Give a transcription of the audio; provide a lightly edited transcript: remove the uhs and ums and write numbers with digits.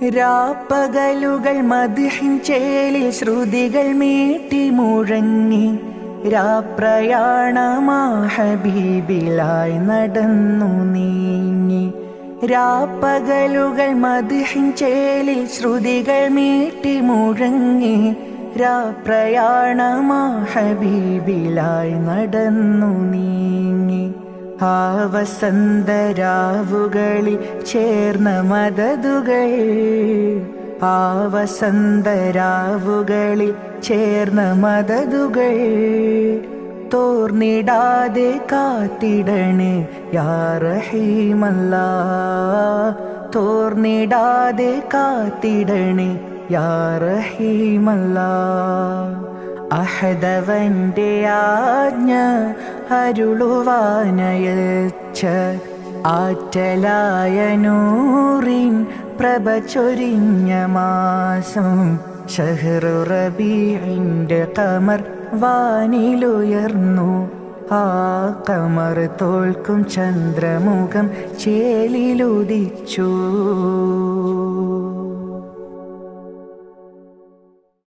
രാപ്പകലുകൾ മദ്ഹിൻ ചേലിൽ ശ്രുതികൾ മീട്ടി മുഴങ്ങി. രാപ്രയാണമാ ഹബീബിലായി നടന്നു നീങ്ങി. രാപ്പകലുകൾ മദ്ഹിൻ ചേലിൽ ശ്രുതികൾ മീട്ടി മുഴങ്ങി. രാപ്രയാണമാ ഹബീബിലായി നടന്നു നീങ്ങി. ആ വസന്തരാവുകളിൽ ചേർന്ന മദതുകൾ, ആ വസന്തരാവുകളിൽ ചേർന്ന മദതുകൾ തോർന്നിടാതെ കാത്തിടണേ യാ റഹീമല്ലാ. തോർന്നിടാതെ കാത്തിടണേ യാ റഹീമല്ലാ. അഹദവന്റെ ആജ്ഞ അരുളുവാനയച്ച ആറ്റലായ നൂറിൻ പ്രഭ ചൊരിഞ്ഞ മാസം. ശഹ്റു റബീഇന്റെ ഖമർ വാനിലുയർന്നു. ആ ഖമർ തോൽക്കും ചന്ദ്രമുഖം ചേലിലുദിച്ചു.